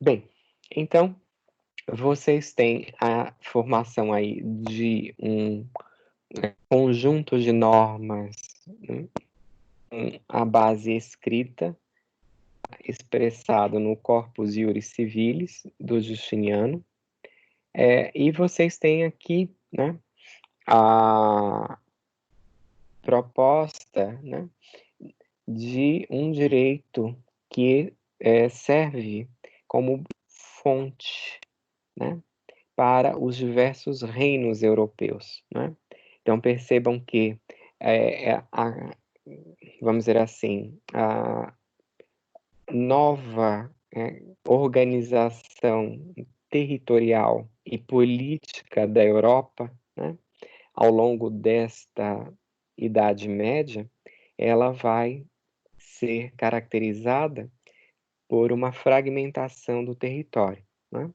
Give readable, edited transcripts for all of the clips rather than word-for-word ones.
Bem, então vocês têm a formação aí de um conjunto de normas, né, com a base escrita, expressado no Corpus Iuris Civilis do Justiniano, e vocês têm aqui, né, a proposta, né, de um direito que serve como fonte, né, para os diversos reinos europeus, né? Então percebam que vamos dizer assim, a nova organização territorial e política da Europa, né, ao longo desta Idade Média, ela vai ser caracterizada por uma fragmentação do território, né?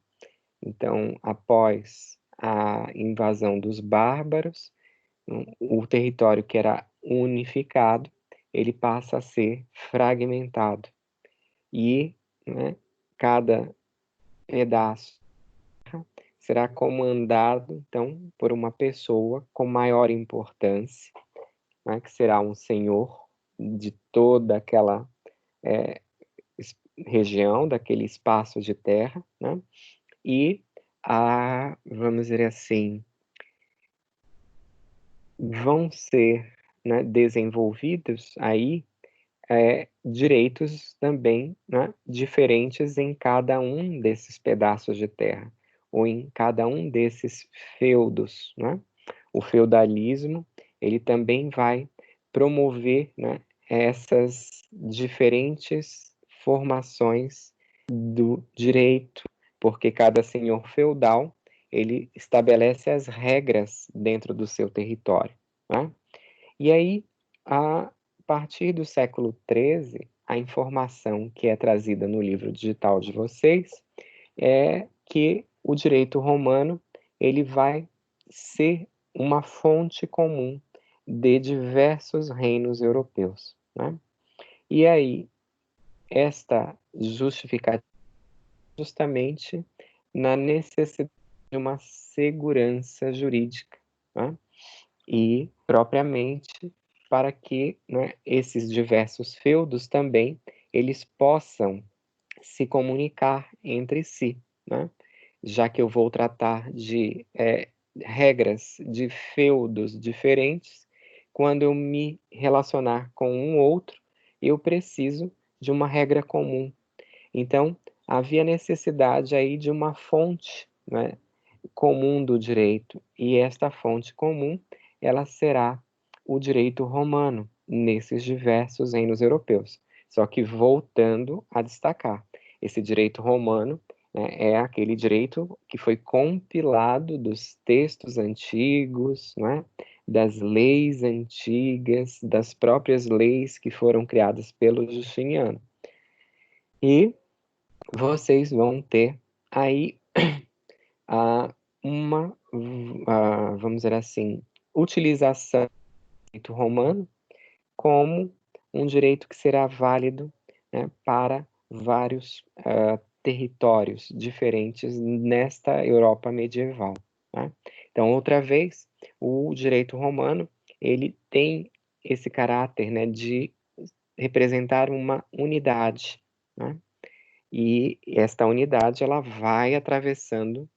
Então, após a invasão dos bárbaros, o território que era unificado, ele passa a ser fragmentado. E, né, cada pedaço será comandado, então, por uma pessoa com maior importância, né, que será um senhor de toda aquela região, daquele espaço de terra, né? E vamos dizer assim, vão ser, né, desenvolvidos aí direitos também, né, diferentes em cada um desses pedaços de terra, ou em cada um desses feudos, né? O feudalismo, ele também vai promover, né, essas diferentes formações do direito, porque cada senhor feudal, ele estabelece as regras dentro do seu território, né? E aí, a partir do século XIII, a informação que é trazida no livro digital de vocês é que o direito romano ele vai ser uma fonte comum de diversos reinos europeus, né? E aí, esta justificativa justamente na necessidade de uma segurança jurídica, né? E propriamente para que, né, esses diversos feudos também eles possam se comunicar entre si, né? Já que eu vou tratar de regras de feudos diferentes, quando eu me relacionar com um outro, eu preciso de uma regra comum. Então, havia necessidade aí de uma fonte, né, comum do direito, e esta fonte comum, ela será o direito romano nesses diversos reinos europeus. Só que voltando a destacar, esse direito romano, né, é aquele direito que foi compilado dos textos antigos, né, das leis antigas, das próprias leis que foram criadas pelo Justiniano. E vocês vão ter aí uma, vamos dizer assim, utilização do direito romano como um direito que será válido, né, para vários territórios diferentes nesta Europa medieval, né? Então, outra vez, o direito romano ele tem esse caráter, né, de representar uma unidade, né? E esta unidade ela vai atravessando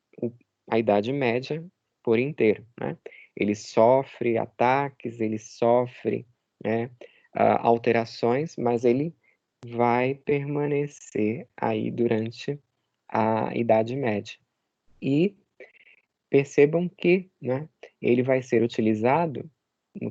a Idade Média por inteiro, né? Ele sofre ataques, ele sofre, né, alterações, mas ele vai permanecer aí durante a Idade Média. E percebam que, né, ele vai ser utilizado,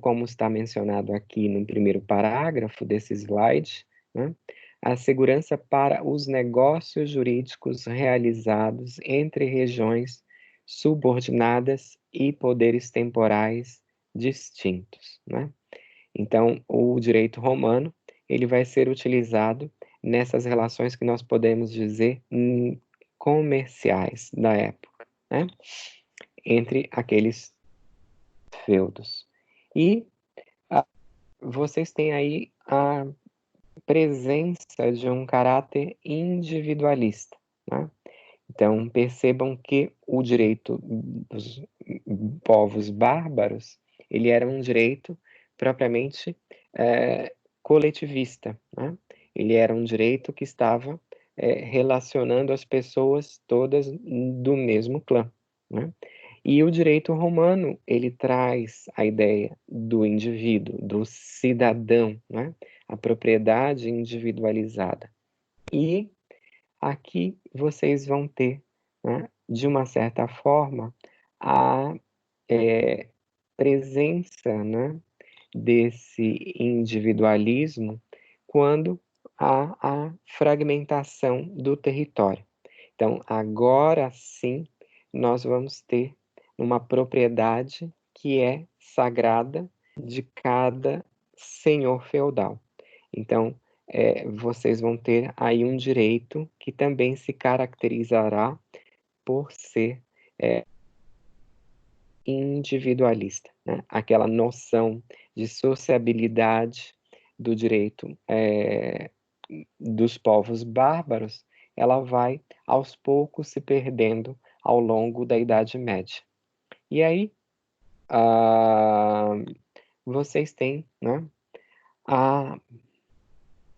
como está mencionado aqui no primeiro parágrafo desse slide, né, a segurança para os negócios jurídicos realizados entre regiões subordinadas e poderes temporais distintos, né? Então, o direito romano, ele vai ser utilizado nessas relações que nós podemos dizer comerciais da época, né? Entre aqueles feudos. E vocês têm aí a presença de um caráter individualista, né? Então, percebam que o direito dos povos bárbaros, ele era um direito propriamente coletivista, né? Ele era um direito que estava relacionando as pessoas todas do mesmo clã, né? E o direito romano, ele traz a ideia do indivíduo, do cidadão, né? A propriedade individualizada. E aqui vocês vão ter, né, de uma certa forma, a presença, né, desse individualismo quando há a fragmentação do território. Então, agora sim, nós vamos ter uma propriedade que é sagrada de cada senhor feudal. Então, vocês vão ter aí um direito que também se caracterizará por ser individualista, né? Aquela noção de sociabilidade do direito dos povos bárbaros, ela vai aos poucos se perdendo ao longo da Idade Média. E aí, vocês têm, né, a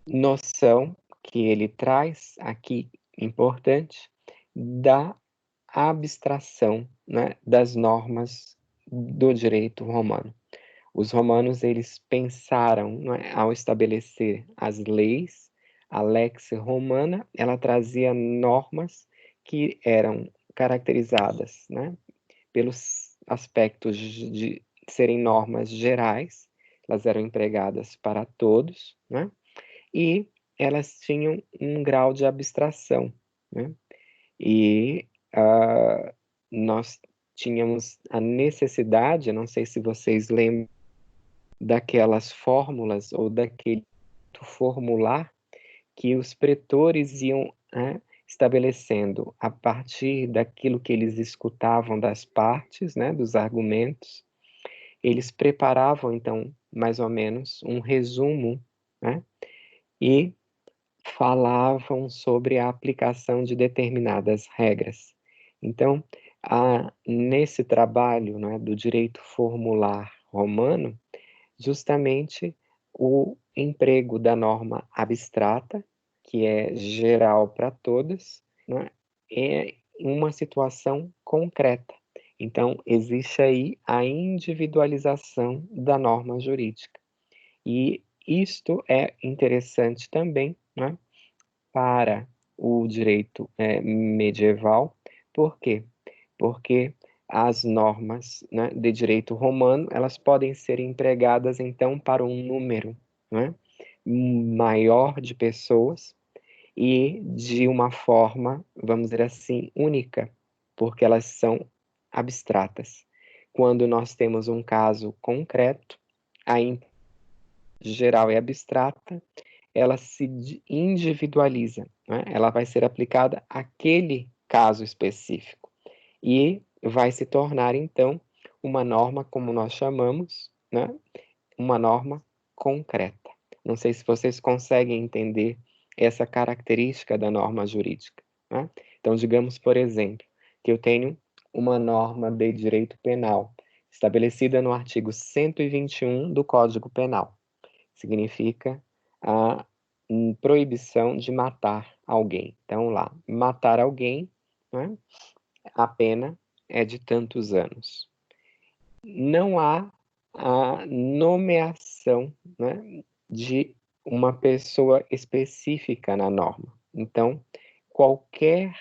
noção que ele traz aqui, importante, da abstração, né, das normas do direito romano. Os romanos, eles pensaram, né, ao estabelecer as leis, a lex romana, ela trazia normas que eram caracterizadas, né, pelos aspectos de serem normas gerais, elas eram empregadas para todos, né, e elas tinham um grau de abstração, né? E nós tínhamos a necessidade, não sei se vocês lembram daquelas fórmulas ou daquele formular que os pretores iam, né, estabelecendo a partir daquilo que eles escutavam das partes, né, dos argumentos, eles preparavam então mais ou menos um resumo, né, e falavam sobre a aplicação de determinadas regras. Então, nesse trabalho, né, do direito formular romano, justamente o emprego da norma abstrata, que é geral para todas, né, é uma situação concreta. Então, existe aí a individualização da norma jurídica. E isto é interessante também, né, para o direito medieval. Por quê? Porque as normas, né, de direito romano, elas podem ser empregadas, então, para um número, né, maior de pessoas e de uma forma, vamos dizer assim, única, porque elas são abstratas. Quando nós temos um caso concreto, a geral e abstrata, ela se individualiza, né? Ela vai ser aplicada àquele caso específico e vai se tornar, então, uma norma, como nós chamamos, né? Uma norma concreta. Não sei se vocês conseguem entender essa característica da norma jurídica, né? Então, digamos, por exemplo, que eu tenho uma norma de direito penal estabelecida no artigo 121 do Código Penal. Significa a proibição de matar alguém. Então, lá, matar alguém, né, a pena é de tantos anos. Não há a nomeação, né, de uma pessoa específica na norma. Então, qualquer,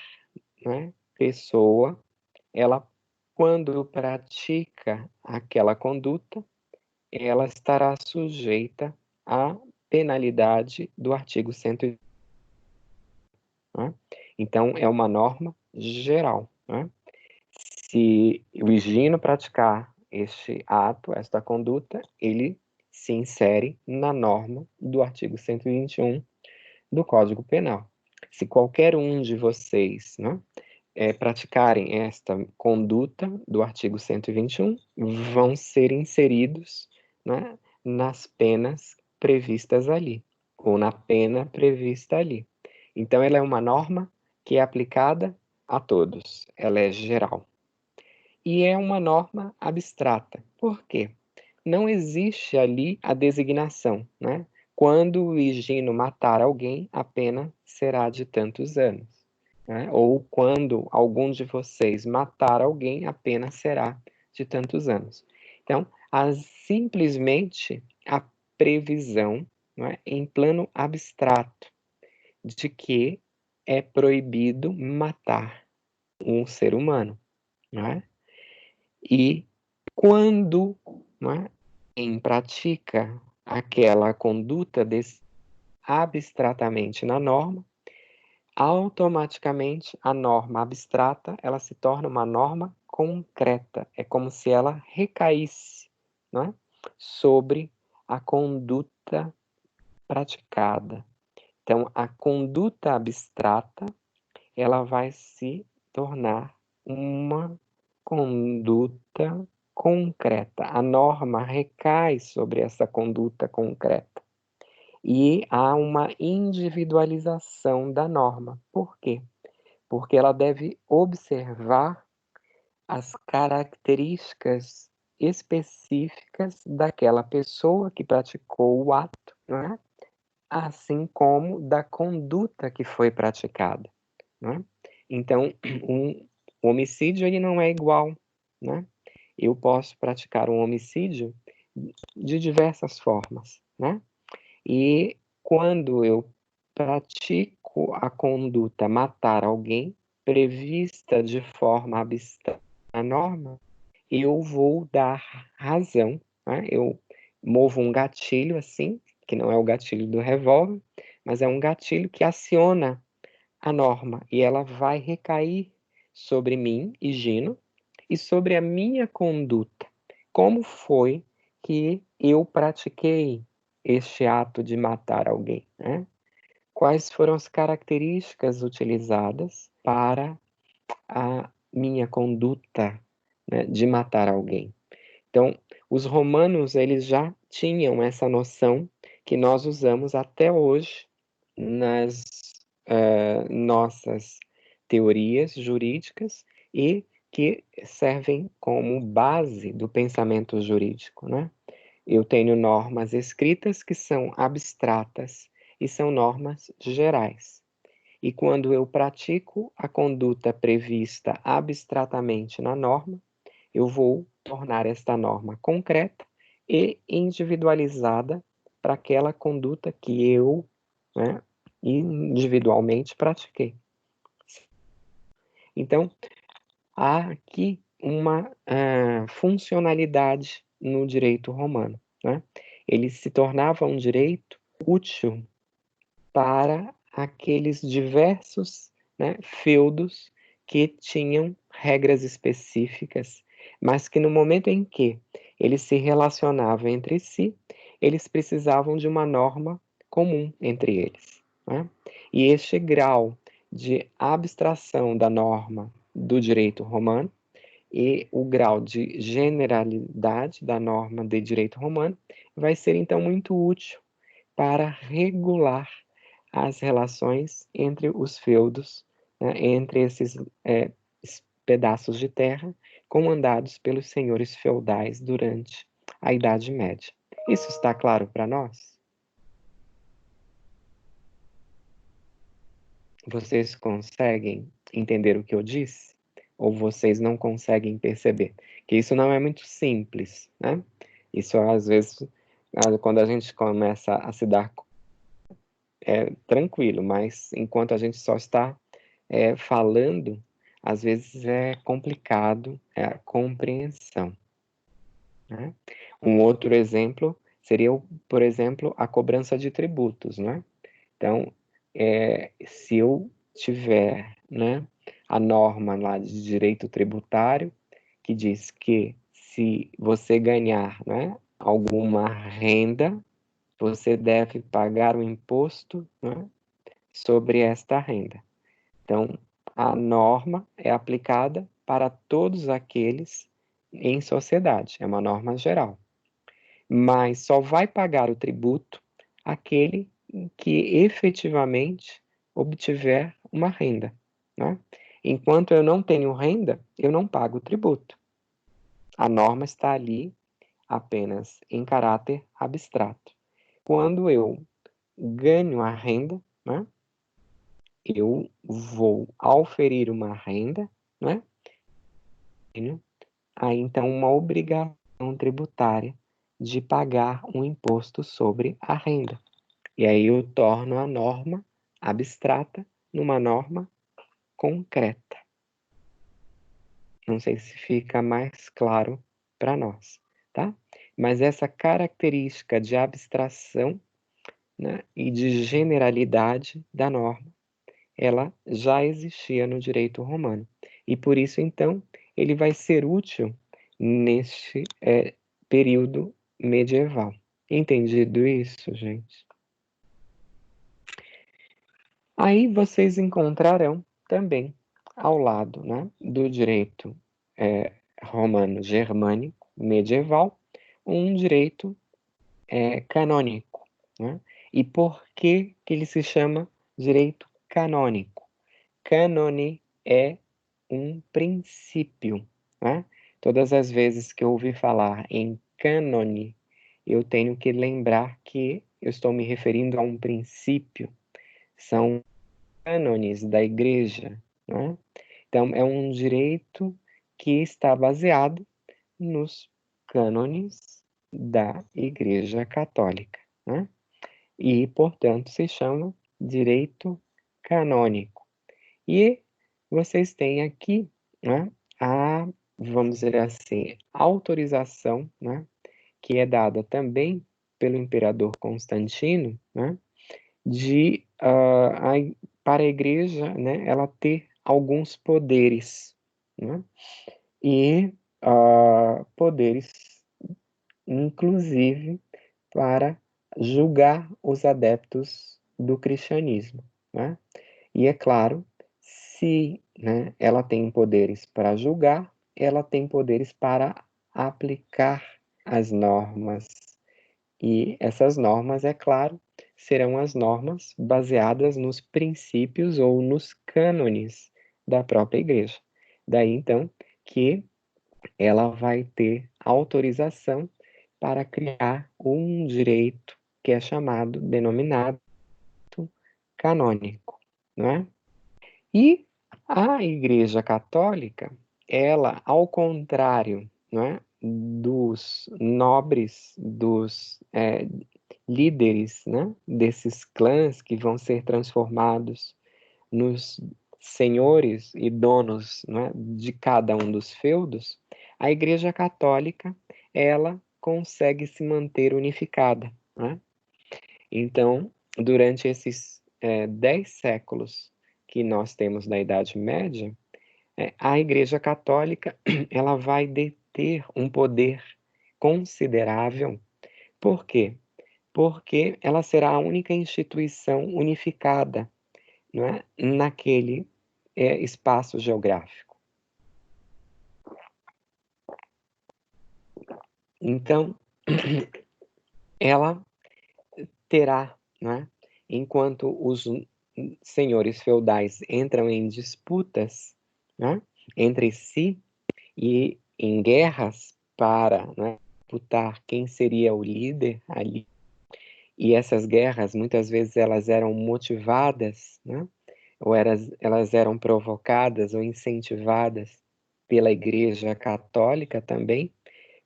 né, pessoa, ela, quando pratica aquela conduta, ela estará sujeita à penalidade do artigo 120. Né? Então, é uma norma geral. Né? Se o Higino praticar este ato, esta conduta, ele se insere na norma do artigo 121 do Código Penal. Se qualquer um de vocês, né, praticarem esta conduta do artigo 121, vão ser inseridos, né, nas penas previstas ali, ou na pena prevista ali. Então, ela é uma norma que é aplicada a todos, ela é geral. E é uma norma abstrata. Por quê? Não existe ali a designação, né? Quando o Higino matar alguém, a pena será de tantos anos. Né? Ou quando algum de vocês matar alguém, a pena será de tantos anos. Então, simplesmente a previsão, não é, em plano abstrato de que é proibido matar um ser humano. Não é? E quando, não é, quem pratica aquela conduta abstratamente na norma, automaticamente a norma abstrata ela se torna uma norma concreta. É como se ela recaísse, não é, sobre a conduta praticada. Então, a conduta abstrata ela vai se tornar uma conduta concreta. A norma recai sobre essa conduta concreta. E há uma individualização da norma. Por quê? Porque ela deve observar as características específicas daquela pessoa que praticou o ato, não é? Assim como da conduta que foi praticada. Né? Então, o homicídio ele não é igual. Né? Eu posso praticar um homicídio de diversas formas. Né? E quando eu pratico a conduta matar alguém, prevista de forma abstrata na norma, eu vou dar razão. Né? Eu movo um gatilho assim, que não é o gatilho do revólver, mas é um gatilho que aciona a norma e ela vai recair sobre mim, Higino, e sobre a minha conduta. Como foi que eu pratiquei este ato de matar alguém? Né? Quais foram as características utilizadas para a minha conduta, né, de matar alguém? Então, os romanos eles já tinham essa noção que nós usamos até hoje nas nossas teorias jurídicas e que servem como base do pensamento jurídico, né? Eu tenho normas escritas que são abstratas e são normas gerais. E quando eu pratico a conduta prevista abstratamente na norma, eu vou tornar esta norma concreta e individualizada para aquela conduta que eu, né, individualmente pratiquei. Então, há aqui uma funcionalidade no direito romano. Né? Ele se tornava um direito útil para aqueles diversos, né, feudos que tinham regras específicas, mas que no momento em que eles se relacionavam entre si, eles precisavam de uma norma comum entre eles. Né? E este grau de abstração da norma do direito romano e o grau de generalidade da norma de direito romano vai ser então muito útil para regular as relações entre os feudos, né, entre esses pedaços de terra comandados pelos senhores feudais durante a Idade Média. Isso está claro para nós? Vocês conseguem entender o que eu disse? Ou vocês não conseguem perceber? Que isso não é muito simples, né? Isso, às vezes, quando a gente começa a se dar é tranquilo, mas enquanto a gente só está falando, às vezes é complicado a compreensão. Né? Um outro exemplo seria, por exemplo, a cobrança de tributos. Né? Então, se eu tiver, né, a norma lá de direito tributário, que diz que se você ganhar, né, alguma renda, você deve pagar o imposto, né, sobre esta renda. Então, a norma é aplicada para todos aqueles em sociedade, é uma norma geral. Mas só vai pagar o tributo aquele que efetivamente obtiver uma renda. né? Enquanto eu não tenho renda, eu não pago tributo. A norma está ali apenas em caráter abstrato. Quando eu ganho a renda, né, eu vou auferir uma renda, né, aí então uma obrigação tributária de pagar um imposto sobre a renda. E aí eu torno a norma abstrata numa norma concreta. Não sei se fica mais claro para nós, tá? Mas essa característica de abstração, né, e de generalidade da norma, ela já existia no direito romano. E por isso, então, ele vai ser útil neste período medieval. Entendido isso, gente? Aí vocês encontrarão também, ao lado, né, do direito romano germânico medieval, um direito canônico. Né? E por que ele se chama direito canônico? Cânone é um princípio. Né? Todas as vezes que eu ouvir falar em cânone, eu tenho que lembrar que eu estou me referindo a um princípio. São cânones da igreja. Né? Então, é um direito que está baseado nos cânones da Igreja Católica. Né? E, portanto, se chama direito canônico. E vocês têm aqui, né, vamos dizer assim, autorização, né, que é dada também pelo imperador Constantino, né, para a igreja, né, ela ter alguns poderes, né, e poderes, inclusive, para julgar os adeptos do cristianismo, né? E é claro, se, né, ela tem poderes para julgar, ela tem poderes para aplicar as normas. E essas normas, é claro, serão as normas baseadas nos princípios ou nos cânones da própria igreja. Daí, então, que ela vai ter autorização para criar um direito que é chamado, denominado canônico, não é? E a Igreja Católica, ela, ao contrário, não é, dos nobres, dos líderes, né, desses clãs que vão ser transformados nos senhores e donos, né, de cada um dos feudos, a Igreja Católica, ela consegue se manter unificada. Né? Então, durante esses 10 séculos que nós temos da Idade Média, a Igreja Católica ela vai deter um poder considerável. Por quê? Porque ela será a única instituição unificada, não é, naquele espaço geográfico. Então, ela terá, não é, enquanto os senhores feudais entram em disputas, né, entre si e em guerras para, né, disputar quem seria o líder ali, e essas guerras muitas vezes elas eram motivadas, né, ou elas eram provocadas ou incentivadas pela Igreja Católica também,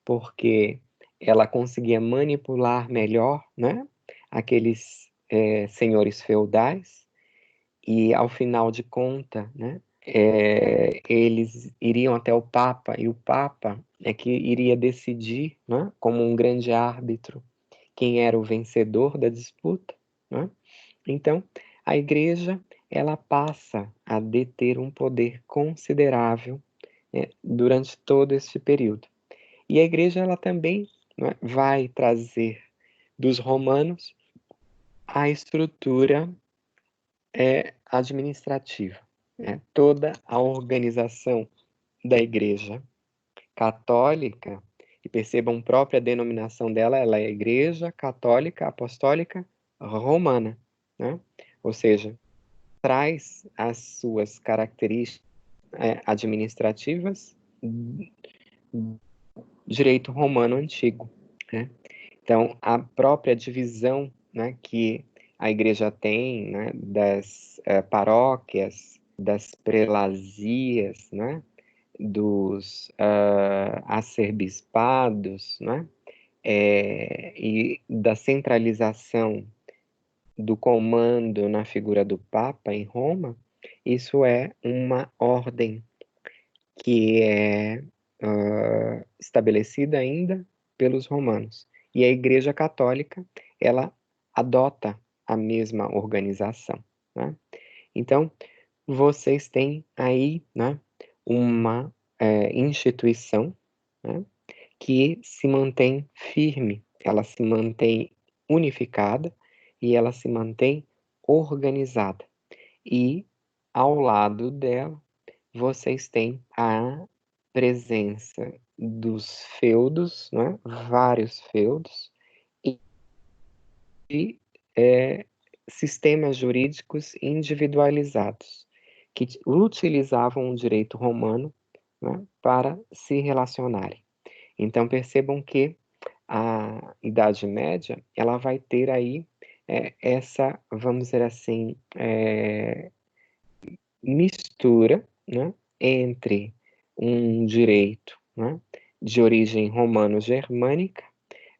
porque ela conseguia manipular melhor, né, aqueles senhores feudais, e ao final de conta, né, eles iriam até o Papa, e o Papa é que iria decidir, né, como um grande árbitro, quem era o vencedor da disputa. Né? Então, a igreja ela passa a deter um poder considerável, né, durante todo esse período. E a igreja ela também, né, vai trazer dos romanos a estrutura administrativa. Né? Toda a organização da igreja católica, e percebam a própria denominação dela, ela é a Igreja Católica Apostólica Romana. Né? Ou seja, traz as suas características administrativas do direito romano antigo, né? Então, a própria divisão, né, que a igreja tem, né, das paróquias, das prelazias, né, dos arcebispados, né, e da centralização do comando na figura do Papa em Roma, isso é uma ordem que é estabelecida ainda pelos romanos. E a Igreja Católica, ela adota a mesma organização, né? Então, vocês têm aí, né, uma instituição, né, que se mantém firme, ela se mantém unificada e ela se mantém organizada. E, ao lado dela, vocês têm a presença dos feudos, né, vários feudos, e sistemas jurídicos individualizados, que utilizavam o direito romano, né, para se relacionarem. Então, percebam que a Idade Média, ela vai ter aí essa, vamos dizer assim, mistura, né, entre um direito, né, de origem romano-germânica,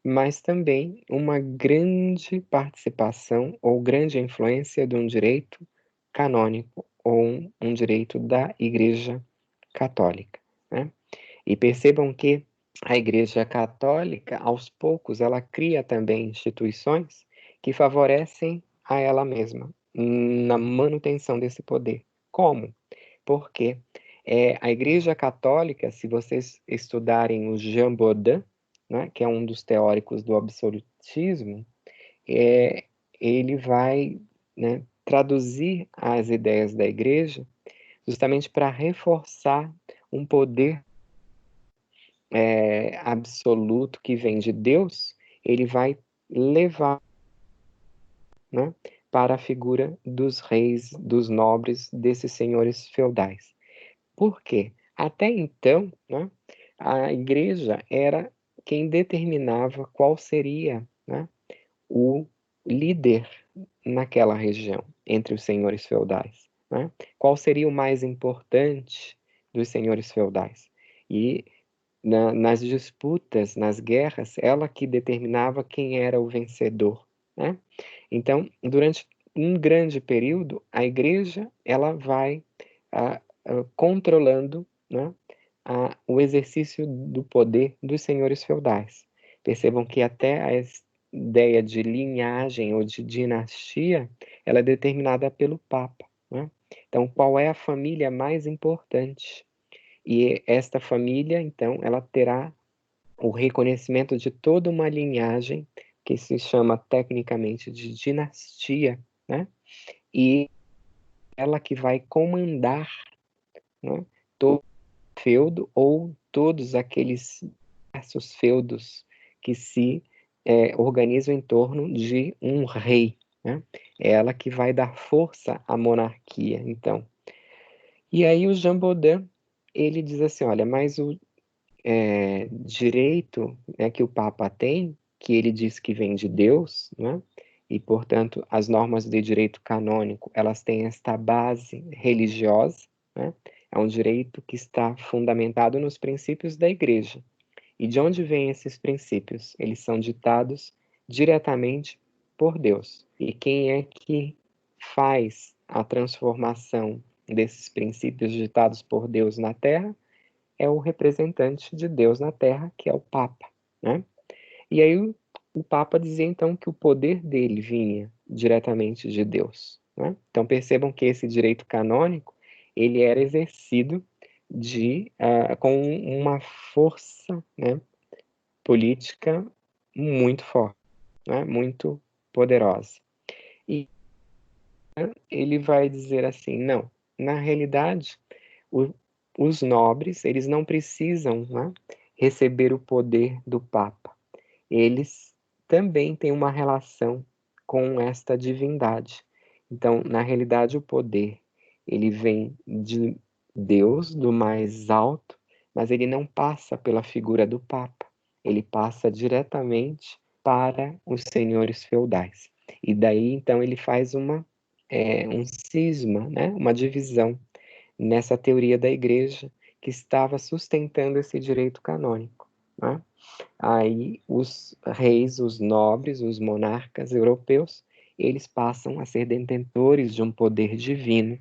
mas também uma grande participação ou grande influência de um direito canônico ou um direito da Igreja Católica, né? E percebam que a Igreja Católica, aos poucos, ela cria também instituições que favorecem a ela mesma na manutenção desse poder. Como? Porque a Igreja Católica, se vocês estudarem o Jean Bodin, né, que é um dos teóricos do absolutismo, ele vai, né, traduzir as ideias da Igreja justamente para reforçar um poder absoluto que vem de Deus, ele vai levar, né, para a figura dos reis, dos nobres, desses senhores feudais. Por quê? Até então, né, a igreja era quem determinava qual seria, né, o líder naquela região, entre os senhores feudais, né? Qual seria o mais importante dos senhores feudais? E nas disputas, nas guerras, ela que determinava quem era o vencedor, né? Então, durante um grande período, a igreja ela vai controlando, né, o exercício do poder dos senhores feudais. Percebam que até a ideia de linhagem ou de dinastia, ela é determinada pelo Papa, né? Então, qual é a família mais importante? E esta família, então, ela terá o reconhecimento de toda uma linhagem que se chama tecnicamente de dinastia, né? E ela que vai comandar, né, todo o feudo ou todos aqueles diversos feudos que se organizam em torno de um rei, né? É ela que vai dar força à monarquia, então. E aí o Jean Bodin, ele diz assim, olha, mas o direito, né, que o Papa tem, que ele diz que vem de Deus, né? E, portanto, as normas de direito canônico, elas têm esta base religiosa, né? É um direito que está fundamentado nos princípios da Igreja. E de onde vêm esses princípios? Eles são ditados diretamente por Deus. E quem é que faz a transformação desses princípios ditados por Deus na Terra? É o representante de Deus na Terra, que é o Papa, né? E aí o Papa dizia então que o poder dele vinha diretamente de Deus, né? Então percebam que esse direito canônico ele era exercido com uma força, né, política muito forte, né, muito poderosa. E ele vai dizer assim, não, na realidade o, os nobres eles não precisam, né, receber o poder do Papa. Eles também têm uma relação com esta divindade. Então, na realidade, o poder, ele vem de Deus, do mais alto, mas ele não passa pela figura do Papa, ele passa diretamente para os senhores feudais. E daí, então, ele faz um cisma, né? Uma divisão nessa teoria da igreja que estava sustentando esse direito canônico, né? Aí os reis, os nobres, os monarcas europeus, eles passam a ser detentores de um poder divino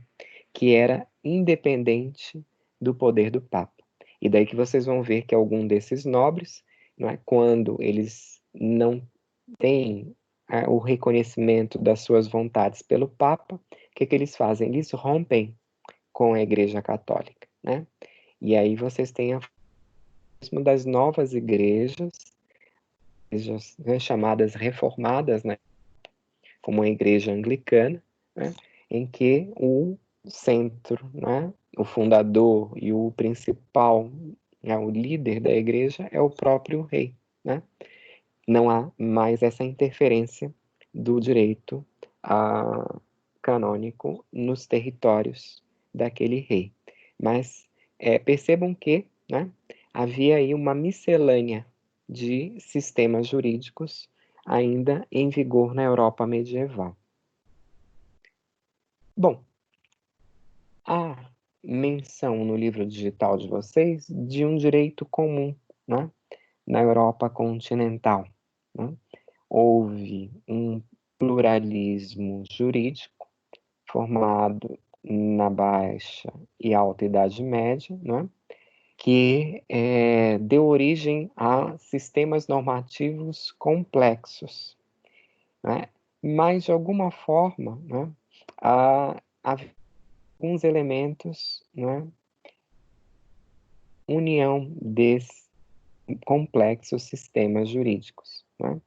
que era independente do poder do Papa. E daí que vocês vão ver que algum desses nobres, não é, quando eles não têm o reconhecimento das suas vontades pelo Papa, o que que eles fazem? Eles rompem com a Igreja Católica, né? E aí vocês têm uma das novas igrejas, né, chamadas reformadas, né, como a Igreja Anglicana, né, em que o centro, né, o fundador e o principal, né, o líder da igreja é o próprio rei, né? Não há mais essa interferência do direito canônico nos territórios daquele rei. Mas percebam que, né, havia aí uma miscelânea de sistemas jurídicos ainda em vigor na Europa medieval. Bom, há menção no livro digital de vocês de um direito comum, né, na Europa continental, né? Houve um pluralismo jurídico formado na Baixa e Alta Idade Média, né, que deu origem a sistemas normativos complexos, né, mas de alguma forma, né, há alguns elementos, né, união desses complexos sistemas jurídicos, né?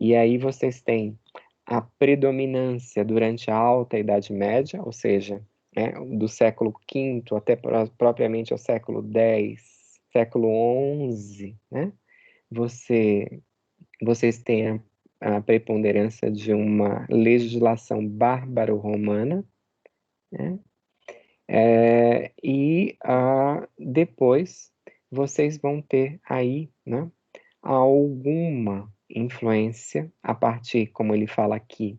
E aí vocês têm a predominância durante a Alta Idade Média, ou seja, né, do século V até propriamente ao século X, século XI, né? Vocês têm a preponderância de uma legislação bárbaro-romana, né? E depois vocês vão ter aí, né, alguma influência a partir, como ele fala aqui,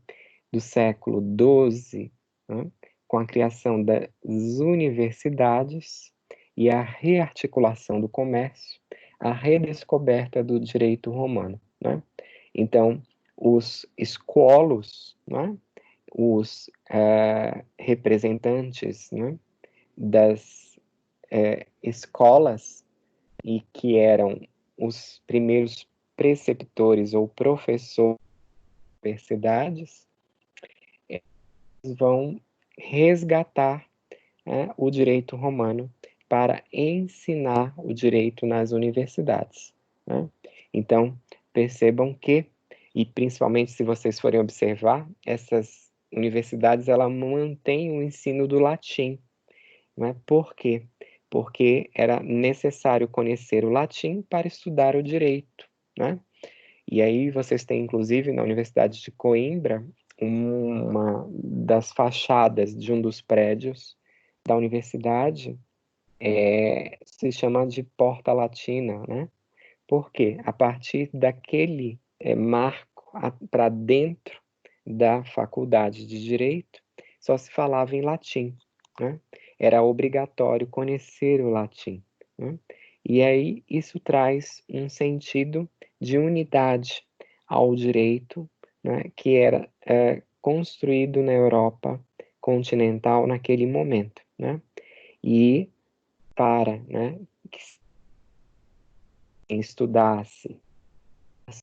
do século XII, né, com a criação das universidades e a rearticulação do comércio, a redescoberta do direito romano, né? Então, os escolos, né, os representantes, né, das escolas e que eram os primeiros preceptores ou professores das universidades, eles vão resgatar, né, o direito romano para ensinar o direito nas universidades, né? Então, percebam que, e principalmente se vocês forem observar, essas universidades ela mantêm o ensino do latim, né? Por quê? Porque era necessário conhecer o latim para estudar o direito, né? E aí vocês têm, inclusive, na Universidade de Coimbra, uma das fachadas de um dos prédios da universidade se chama de Porta Latina, né? Por quê? A partir daquele marco para dentro da faculdade de Direito, só se falava em latim, né? Era obrigatório conhecer o latim, né? E aí isso traz um sentido de unidade ao direito, né, que era construído na Europa continental naquele momento, né? E para, né, que estudasse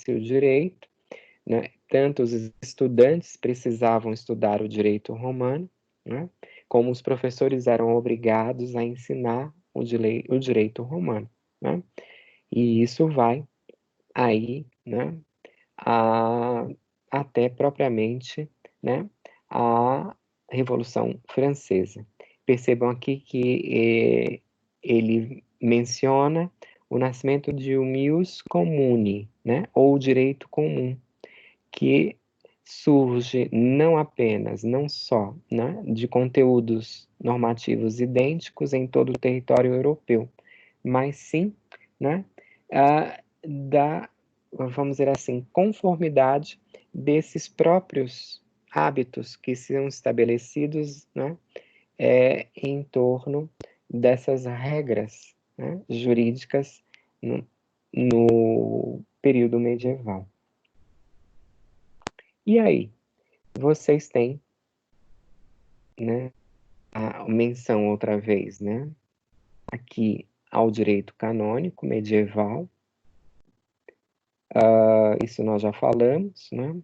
o direito, né, tanto os estudantes precisavam estudar o direito romano, né, como os professores eram obrigados a ensinar o direito romano, né? E isso vai aí, né, a, até propriamente, né, a Revolução Francesa. Percebam aqui que ele menciona o nascimento de um ius commune, né, ou direito comum, que surge não apenas, não só, né, de conteúdos normativos idênticos em todo o território europeu, mas sim, né, da, vamos dizer assim, conformidade desses próprios hábitos que são estabelecidos, né, em torno dessas regras, né, jurídicas no período medieval. E aí, vocês têm, né, a menção outra vez, né, aqui ao direito canônico medieval, isso nós já falamos, né,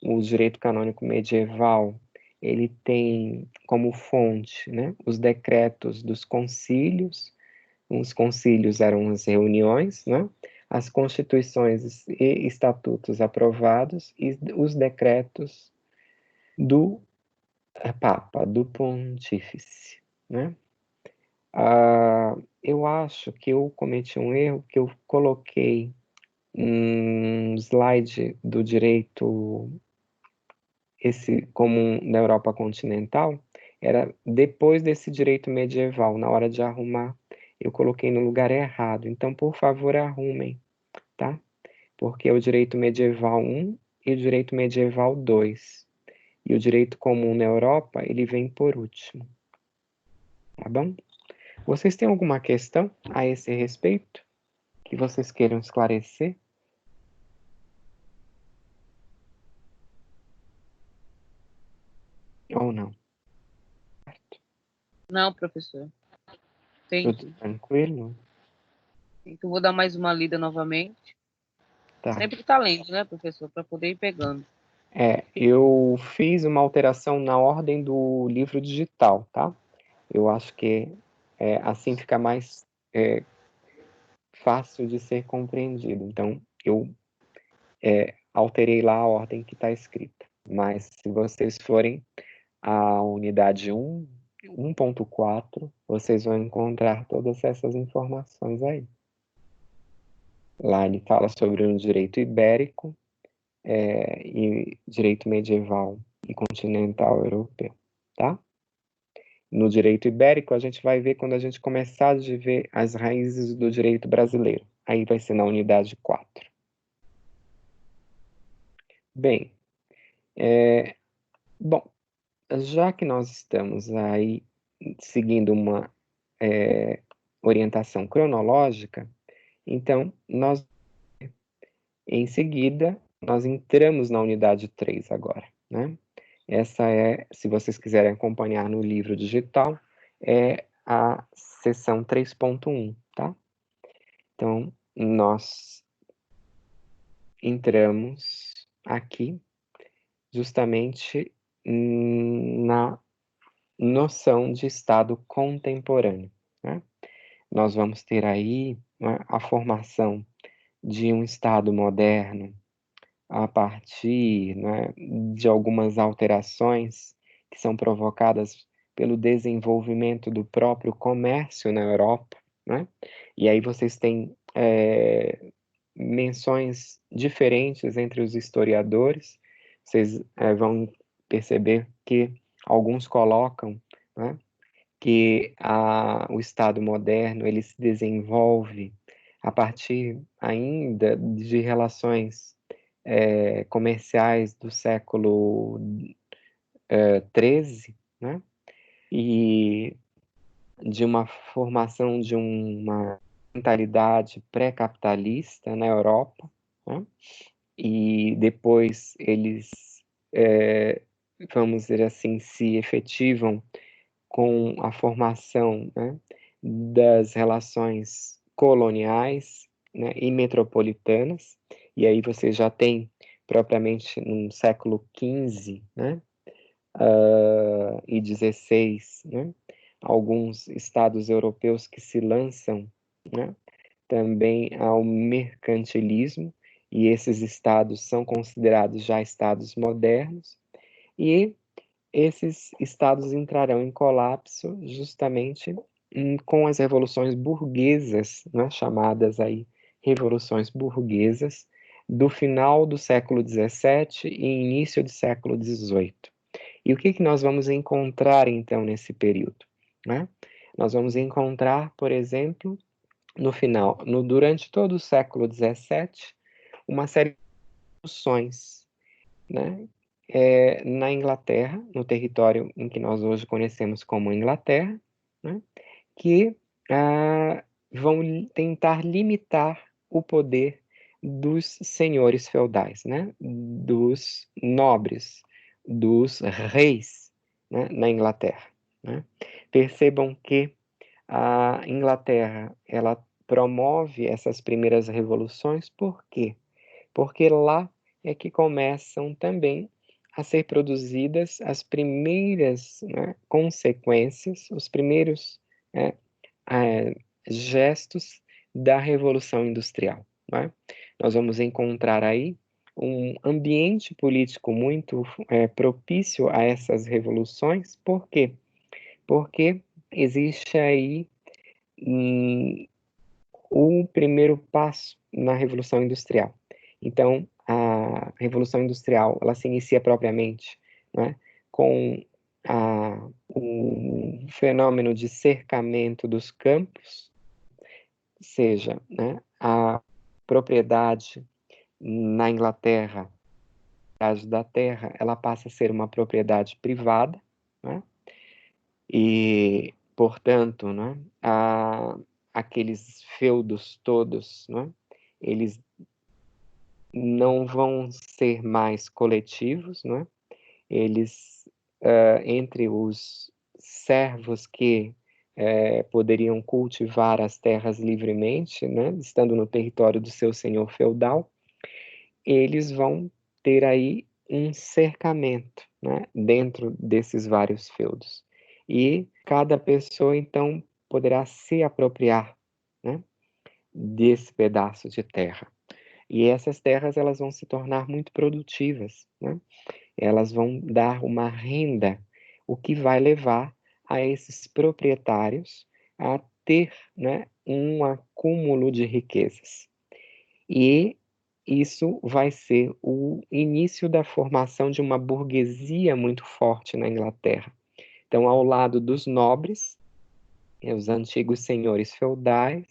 o direito canônico medieval, ele tem como fonte, né, os decretos dos concílios. Os concílios eram as reuniões, né, as constituições e estatutos aprovados e os decretos do Papa, do Pontífice, né? Eu acho que eu cometi um erro que eu coloquei um slide do direito esse comum da Europa continental, era depois desse direito medieval, na hora de arrumar, eu coloquei no lugar errado. Então, por favor, arrumem, tá? Porque é o direito medieval 1 e o direito medieval 2. E o direito comum na Europa, ele vem por último. Tá bom? Vocês têm alguma questão a esse respeito que vocês queiram esclarecer? Ou não? Não, professor. Tudo Entendi. tranquilo? Então, vou dar mais uma lida novamente. Tá. Sempre está lendo, né, professor? Para poder ir pegando. Eu fiz uma alteração na ordem do livro digital, tá? Eu acho que assim fica mais fácil de ser compreendido. Então, eu alterei lá a ordem que está escrita. Mas se vocês forem à unidade 1, 1.4, vocês vão encontrar todas essas informações aí. Lá ele fala sobre o direito ibérico e direito medieval e continental europeu, tá? No direito ibérico, a gente vai ver quando a gente começar a ver as raízes do direito brasileiro. Aí vai ser na unidade 4. Bem, bom, já que nós estamos aí seguindo uma orientação cronológica, então em seguida, nós entramos na unidade 3 agora, né? Essa se vocês quiserem acompanhar no livro digital, é a seção 3.1, tá? Então, nós entramos aqui justamente na noção de estado contemporâneo, né? Nós vamos ter aí, né, a formação de um estado moderno a partir, né, de algumas alterações que são provocadas pelo desenvolvimento do próprio comércio na Europa, né? E aí vocês têm menções diferentes entre os historiadores. Vocês vão perceber que alguns colocam, né, que o Estado moderno ele se desenvolve a partir ainda de relações comerciais do século XIII, né? E de uma formação de uma mentalidade pré-capitalista na Europa, né? E depois eles, vamos dizer assim, se efetivam com a formação, né, das relações coloniais, né, e metropolitanas, e aí você já tem propriamente no século XV, né, e XVI, né, alguns estados europeus que se lançam, né, também ao mercantilismo, e esses estados são considerados já estados modernos, e esses estados entrarão em colapso justamente com as revoluções burguesas, né, chamadas aí revoluções burguesas, do final do século XVII e início do século XVIII. E o que nós vamos encontrar, então, nesse período, né? Nós vamos encontrar, por exemplo, durante todo o século XVII, uma série de revoluções, né? Na Inglaterra, no território em que nós hoje conhecemos como Inglaterra, né? Que vão tentar limitar o poder dos senhores feudais, né? Dos nobres, dos reis, né? Na Inglaterra, né? Percebam que a Inglaterra, ela promove essas primeiras revoluções, por quê? Porque lá é que começam também a ser produzidas as primeiras, né, consequências, os primeiros, né, gestos da Revolução Industrial, né? Nós vamos encontrar aí um ambiente político muito propício a essas revoluções. Por quê? Porque existe aí o primeiro passo na Revolução Industrial. Então, a Revolução Industrial, ela se inicia propriamente, né, com o fenômeno de cercamento dos campos, seja, né, a propriedade na Inglaterra, a propriedade da terra, ela passa a ser uma propriedade privada, né, e, portanto, né, aqueles feudos todos, né, eles não vão ser mais coletivos, né? Eles, entre os servos que poderiam cultivar as terras livremente, né, estando no território do seu senhor feudal, eles vão ter aí um cercamento, né, dentro desses vários feudos. E cada pessoa, então, poderá se apropriar, né, desse pedaço de terra. E essas terras, elas vão se tornar muito produtivas, né? Elas vão dar uma renda, o que vai levar a esses proprietários a ter, né, um acúmulo de riquezas. E isso vai ser o início da formação de uma burguesia muito forte na Inglaterra. Então, ao lado dos nobres, os antigos senhores feudais,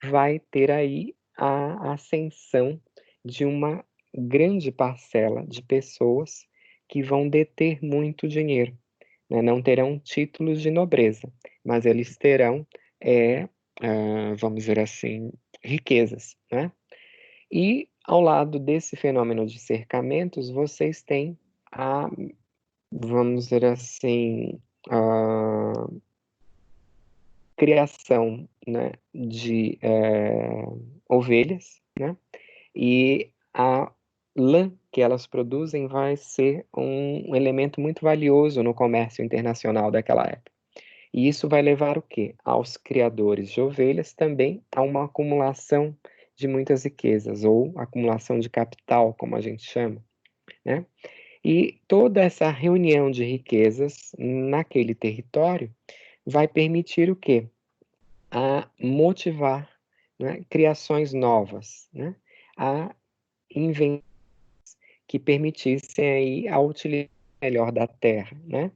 vai ter aí a ascensão de uma grande parcela de pessoas que vão deter muito dinheiro, né? Não terão títulos de nobreza, mas eles terão, vamos dizer assim, riquezas, né? E ao lado desse fenômeno de cercamentos, vocês têm a, vamos dizer assim, a criação, né, de ovelhas, né? E a lã que elas produzem vai ser um elemento muito valioso no comércio internacional daquela época. E isso vai levar o quê? Aos criadores de ovelhas também a uma acumulação de muitas riquezas, ou acumulação de capital, como a gente chama, né? E toda essa reunião de riquezas naquele território vai permitir o quê? A motivar, né, criações novas, né? A invenções que permitissem aí a utilização melhor da terra, né?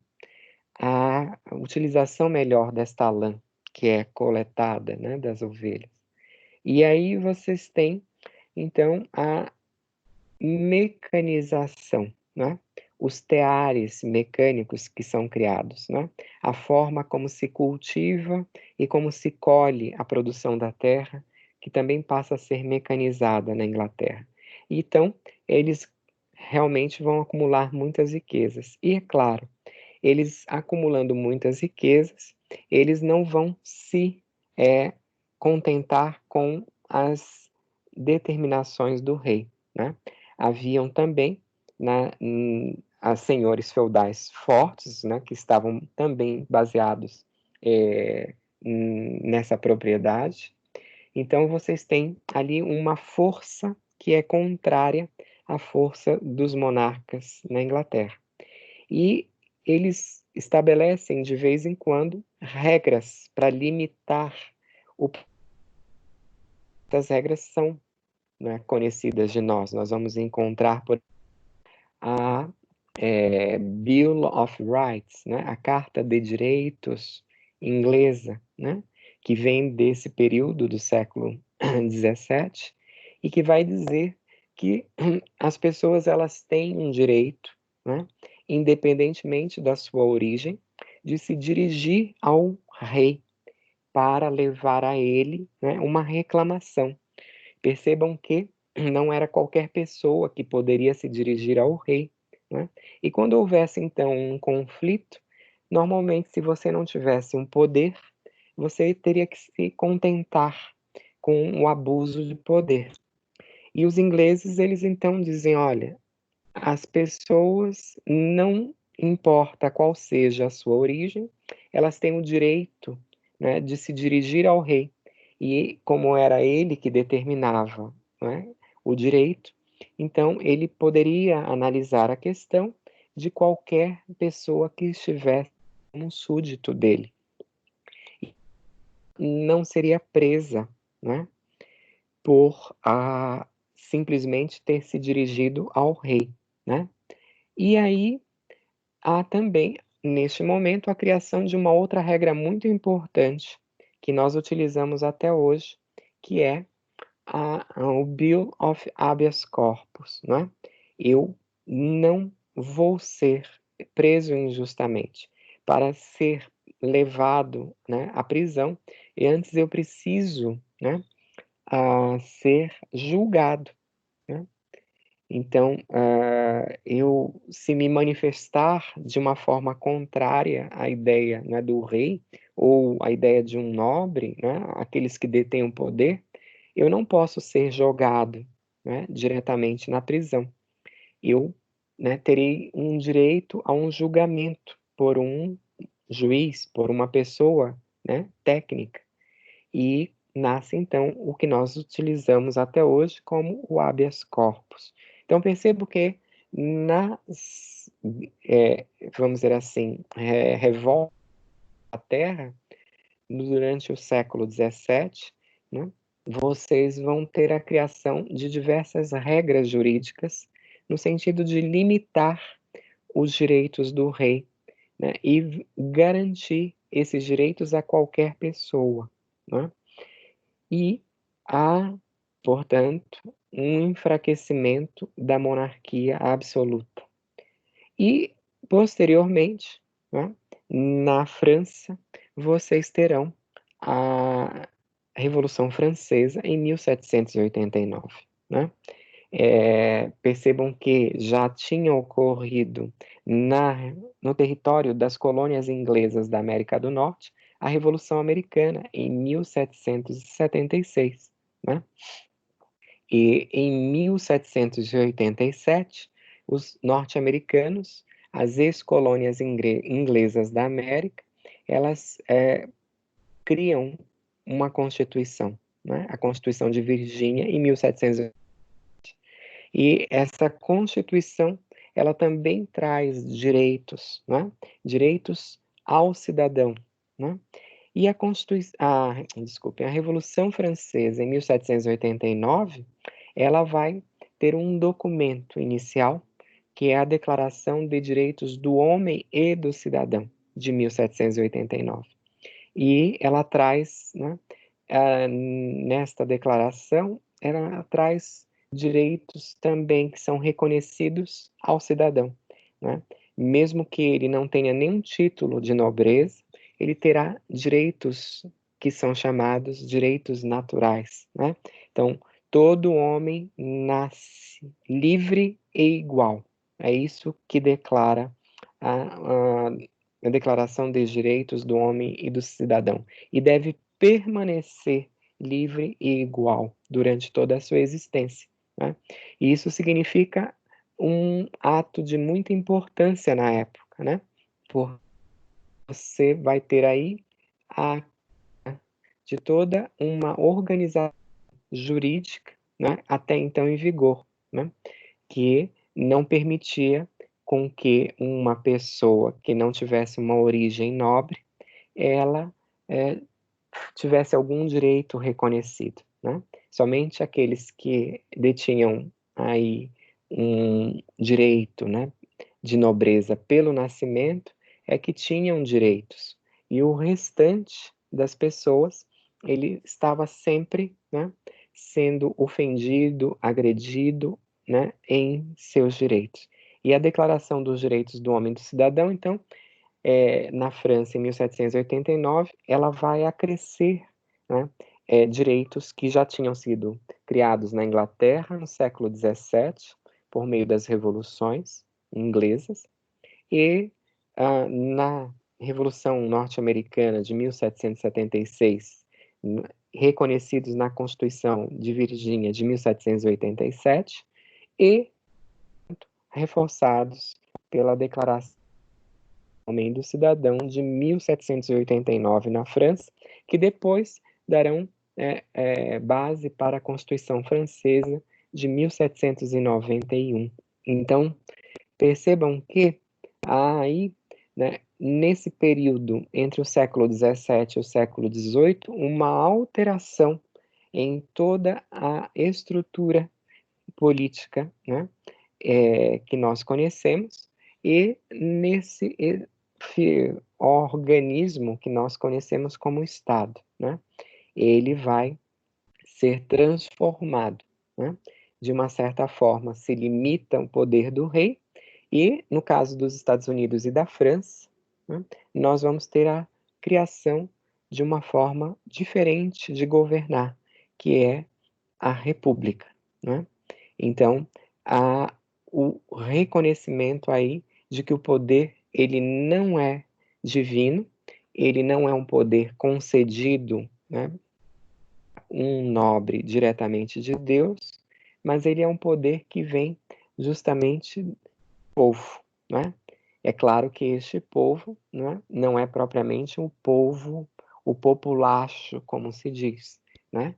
A utilização melhor desta lã que é coletada, né, das ovelhas. E aí vocês têm, então, a mecanização, né? Os teares mecânicos que são criados, né? A forma como se cultiva e como se colhe a produção da terra, que também passa a ser mecanizada na Inglaterra. Então, eles realmente vão acumular muitas riquezas. E é claro, eles acumulando muitas riquezas, eles não vão se contentar com as determinações do rei, né? Haviam também, né, as senhores feudais fortes, né, que estavam também baseados nessa propriedade. Então, vocês têm ali uma força que é contrária à força dos monarcas na Inglaterra. E eles estabelecem, de vez em quando, regras para limitar o. As regras são, né, conhecidas de nós. Nós vamos encontrar por a Bill of Rights, né, a Carta de Direitos inglesa, né, que vem desse período do século XVII e que vai dizer que as pessoas elas têm um direito, né, independentemente da sua origem, de se dirigir ao rei para levar a ele, né, uma reclamação. Percebam que não era qualquer pessoa que poderia se dirigir ao rei, né? E quando houvesse então um conflito, normalmente, se você não tivesse um poder, você teria que se contentar com o abuso de poder. E os ingleses, eles então dizem: olha, as pessoas, não importa qual seja a sua origem, elas têm o direito, né, de se dirigir ao rei. E como era ele que determinava, né, o direito, então ele poderia analisar a questão de qualquer pessoa que estivesse como súdito dele. E não seria presa, né, por simplesmente ter se dirigido ao rei, né? E aí há também, neste momento, a criação de uma outra regra muito importante que nós utilizamos até hoje, que é o Bill of Habeas Corpus, né? Eu não vou ser preso injustamente. Para ser levado, né, à prisão, e antes eu preciso, né, ser julgado, né? Então, se me manifestar de uma forma contrária à ideia, né, do rei, ou à ideia de um nobre, né, aqueles que detêm o poder, eu não posso ser jogado, né, diretamente na prisão. Eu, né, terei um direito a um julgamento por um juiz, por uma pessoa, né, técnica. E nasce, então, o que nós utilizamos até hoje como o habeas corpus. Então, percebo que nas, vamos dizer assim, revolta da terra, durante o século XVII, né, vocês vão ter a criação de diversas regras jurídicas no sentido de limitar os direitos do rei, né, e garantir esses direitos a qualquer pessoa, né? E há, portanto, um enfraquecimento da monarquia absoluta. E, posteriormente, né, na França, vocês terão a Revolução Francesa em 1789, né? Percebam que já tinha ocorrido no território das colônias inglesas da América do Norte a Revolução Americana em 1776, né? E em 1787, os norte-americanos, as ex-colônias inglesas da América, elas criam uma Constituição, né? A Constituição de Virgínia, em 1787. E essa Constituição, ela também traz direitos, né? Direitos ao cidadão, né? E a Revolução Francesa, em 1789, ela vai ter um documento inicial, que é a Declaração de Direitos do Homem e do Cidadão, de 1789. E ela traz, né, nesta declaração, ela traz direitos também que são reconhecidos ao cidadão, né? Mesmo que ele não tenha nenhum título de nobreza, ele terá direitos que são chamados direitos naturais, né? Então, todo homem nasce livre e igual. É isso que declara a Declaração dos Direitos do Homem e do Cidadão, e deve permanecer livre e igual durante toda a sua existência, né? E isso significa um ato de muita importância na época, né? Porque você vai ter aí a de toda uma organização jurídica, né, até então em vigor, né, que não permitia com que uma pessoa que não tivesse uma origem nobre, ela tivesse algum direito reconhecido, né? Somente aqueles que detinham aí um direito, né, de nobreza pelo nascimento é que tinham direitos. E o restante das pessoas, ele estava sempre, né, sendo ofendido, agredido, né, em seus direitos. E a Declaração dos Direitos do Homem e do Cidadão, então, na França, em 1789, ela vai acrescer, né, direitos que já tinham sido criados na Inglaterra no século XVII, por meio das revoluções inglesas, e na Revolução Norte-Americana de 1776, reconhecidos na Constituição de Virgínia de 1787, e reforçados pela Declaração do Homem e do Cidadão de 1789 na França, que depois darão base para a Constituição Francesa de 1791. Então, percebam que há aí, né, nesse período entre o século XVII e o século XVIII, uma alteração em toda a estrutura política, né, que nós conhecemos, e nesse organismo que nós conhecemos como Estado, né, ele vai ser transformado, né? De uma certa forma, se limita o poder do rei, e no caso dos Estados Unidos e da França, né, nós vamos ter a criação de uma forma diferente de governar, que é a república, né? Então, há o reconhecimento aí de que o poder, ele não é divino, ele não é um poder concedido, né, um nobre diretamente de Deus, mas ele é um poder que vem justamente do povo, né? É claro que este povo, né, não é propriamente um povo, o populacho, como se diz, né?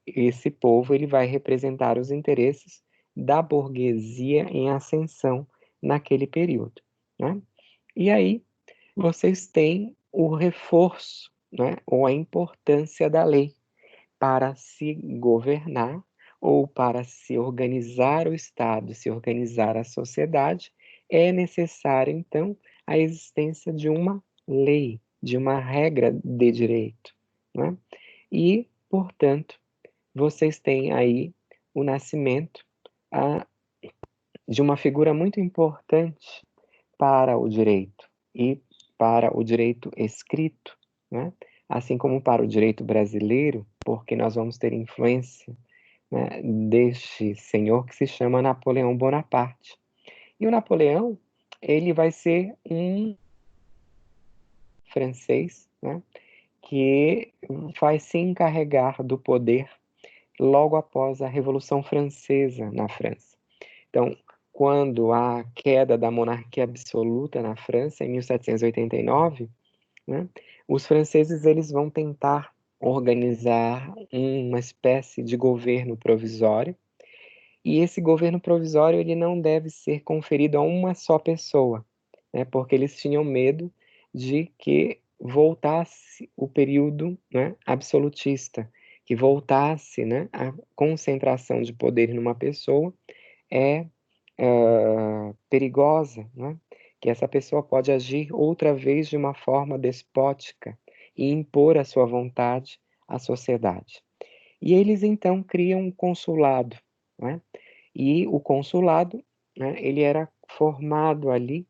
Esse povo, ele vai representar os interesses da burguesia em ascensão naquele período, né? E aí vocês têm o reforço, né, ou a importância da lei para se governar ou para se organizar o Estado, se organizar a sociedade, é necessário, então, a existência de uma lei, de uma regra de direito, né? E, portanto, vocês têm aí o nascimento de uma figura muito importante para o direito e para o direito escrito, né? Assim como para o direito brasileiro, porque nós vamos ter influência, né, deste senhor que se chama Napoleão Bonaparte. E o Napoleão, ele vai ser um francês, né, que vai se encarregar do poder logo após a Revolução Francesa na França. Então, quando há a queda da monarquia absoluta na França, em 1789, né, os franceses, eles vão tentar organizar uma espécie de governo provisório, e esse governo provisório, ele não deve ser conferido a uma só pessoa, né, porque eles tinham medo de que voltasse o período, né, absolutista, que voltasse, né, a concentração de poder numa pessoa é perigosa, né? Que essa pessoa pode agir outra vez de uma forma despótica e impor a sua vontade à sociedade. E eles então criam um consulado, né? E o consulado, né, ele era formado ali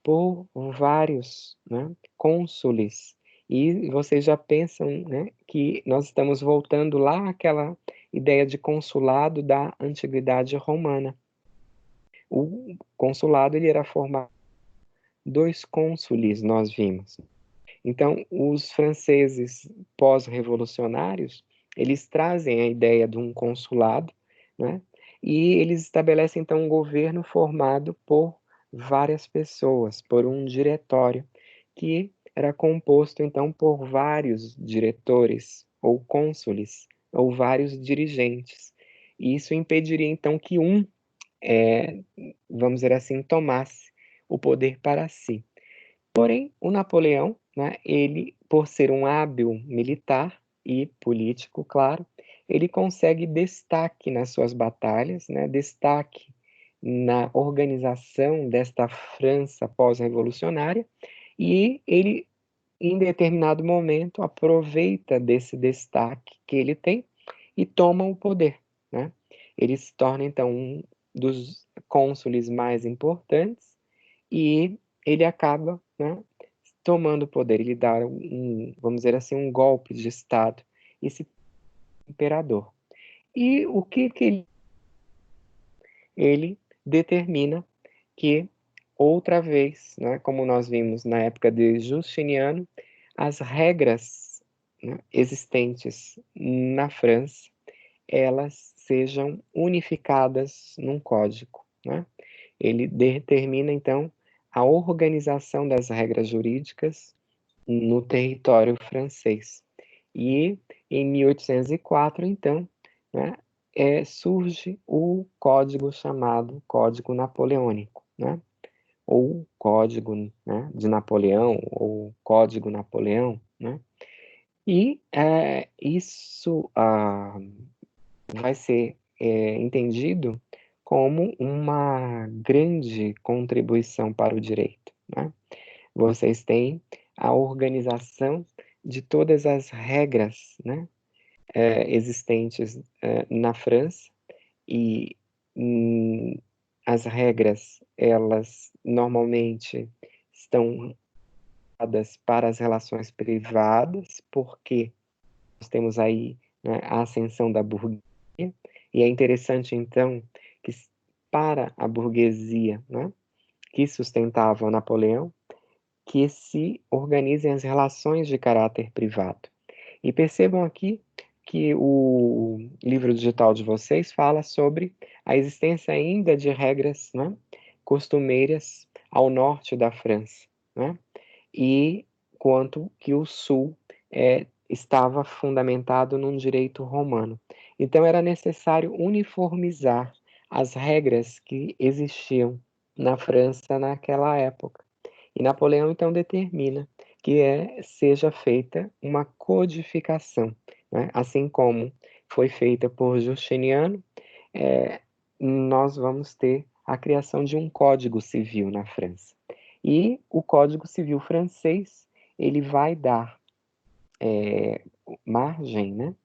por vários, né, cônsules. E vocês já pensam, né, que nós estamos voltando lá àquela ideia de consulado da antiguidade romana. O consulado, ele era formado por 2 cônsules, nós vimos. Então, os franceses pós-revolucionários, eles trazem a ideia de um consulado, né? E eles estabelecem, então, um governo formado por várias pessoas, por um diretório, que era composto, então, por vários diretores, ou cônsules, ou vários dirigentes. E isso impediria, então, que vamos dizer assim, tomasse o poder para si. Porém, o Napoleão, né, ele, por ser um hábil militar e político, claro, ele consegue destaque nas suas batalhas, né? Destaque na organização desta França pós-revolucionária, e ele, em determinado momento, aproveita desse destaque que ele tem e toma o poder, né? Ele se torna, então, um dos cônsules mais importantes e ele acaba, né, tomando o poder. Ele dá, vamos dizer assim, um golpe de Estado, esse imperador. E o que ele determina que, outra vez, né, como nós vimos na época de Justiniano, as regras, né, existentes na França, elas sejam unificadas num código, né? Ele determina, então, a organização das regras jurídicas no território francês. E em 1804, então, né, surge o código chamado Código Napoleônico, né? Ou Código, né, de Napoleão, ou Código Napoleão, né? E isso vai ser entendido como uma grande contribuição para o direito, né? Vocês têm a organização de todas as regras, né, existentes na França, e as regras, elas normalmente estão dadas para as relações privadas, porque nós temos aí, né, a ascensão da burguesia, e é interessante, então, que para a burguesia, né, que sustentava Napoleão, que se organizem as relações de caráter privado. E percebam aqui que o livro digital de vocês fala sobre a existência ainda de regras, né, costumeiras ao norte da França, né, e quanto que o sul estava fundamentado num direito romano. Então era necessário uniformizar as regras que existiam na França naquela época. E Napoleão então determina que seja feita uma codificação, né? Assim como foi feita por Justiniano, nós vamos ter a criação de um Código Civil na França. E o Código Civil francês, ele vai dar margem, né,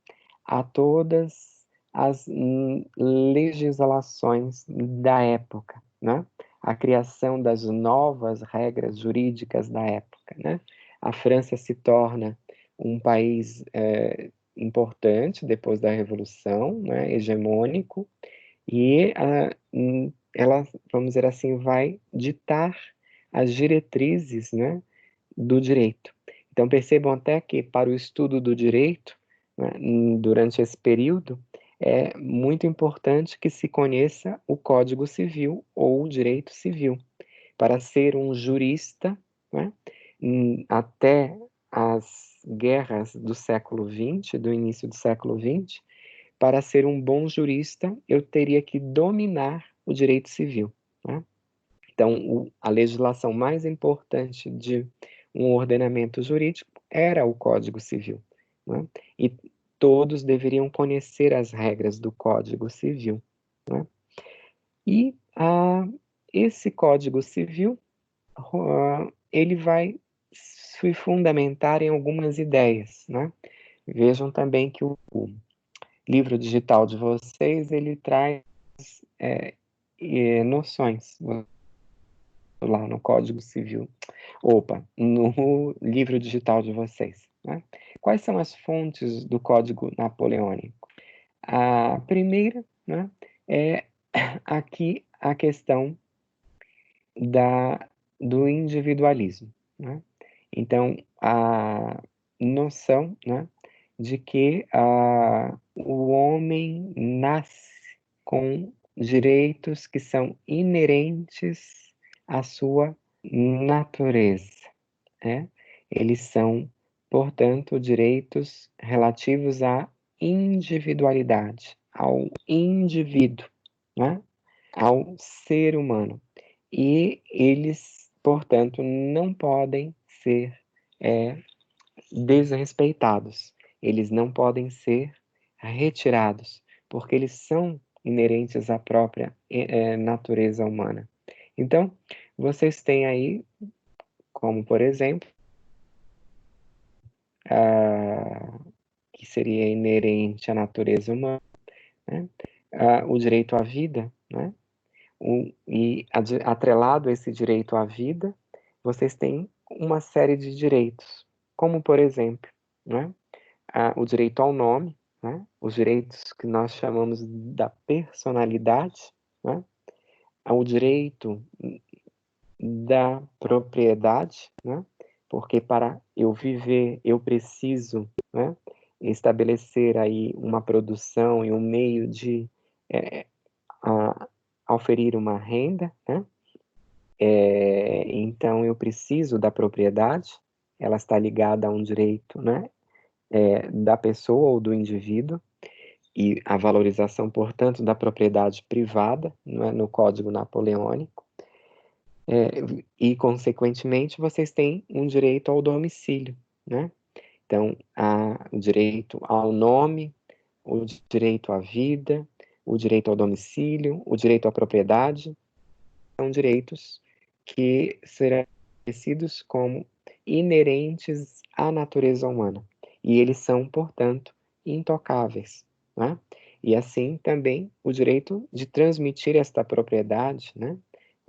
a todas as legislações da época, né? A criação das novas regras jurídicas da época, né? A França se torna um país importante depois da Revolução, né, hegemônico, e ela, vamos dizer assim, vai ditar as diretrizes, né, do direito. Então, percebam até que, para o estudo do direito, né, durante esse período, é muito importante que se conheça o Código Civil ou o direito civil. Para ser um jurista, né, até as guerras do século XX, do início do século XX, para ser um bom jurista, eu teria que dominar o direito civil, né? Então, a legislação mais importante de um ordenamento jurídico era o Código Civil, né? E todos deveriam conhecer as regras do Código Civil, né? E esse Código Civil, ele vai se fundamentar em algumas ideias, né? Vejam também que o livro digital de vocês, ele traz noções lá no Código Civil, no livro digital de vocês, né? Quais são as fontes do Código Napoleônico? A primeira, né, é aqui a questão do individualismo, né? Então, a noção, né, de que o homem nasce com direitos que são inerentes à sua natureza, né? Eles são, portanto, direitos relativos à individualidade, ao indivíduo, né? Ao ser humano. E eles, portanto, não podem ser desrespeitados. Eles não podem ser retirados, porque eles são inerentes à própria natureza humana. Então, vocês têm aí, como por exemplo, que seria inerente à natureza humana, né? O direito à vida, né? E atrelado a esse direito à vida, vocês têm uma série de direitos, como por exemplo, né? O direito ao nome, né? Os direitos que nós chamamos da personalidade, né? O direito da propriedade, né? Porque para eu viver, eu preciso, né, estabelecer aí uma produção e um meio de oferir uma renda, né? Então eu preciso da propriedade, ela está ligada a um direito, né, da pessoa ou do indivíduo, e a valorização, portanto, da propriedade privada, né, no Código Napoleônico. E, consequentemente, vocês têm um direito ao domicílio, né? Então, há o direito ao nome, o direito à vida, o direito ao domicílio, o direito à propriedade, são direitos que serão reconhecidos como inerentes à natureza humana. E eles são, portanto, intocáveis, né? E assim também o direito de transmitir esta propriedade, né?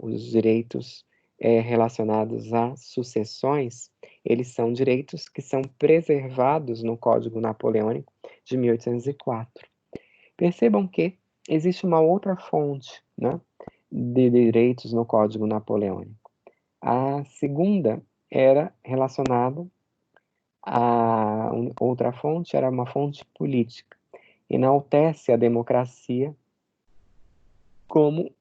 Os direitos relacionados a sucessões, eles são direitos que são preservados no Código Napoleônico de 1804. Percebam que existe uma outra fonte, né, de direitos no Código Napoleônico. A segunda era relacionada a outra fonte, era uma fonte política. Enaltece a democracia como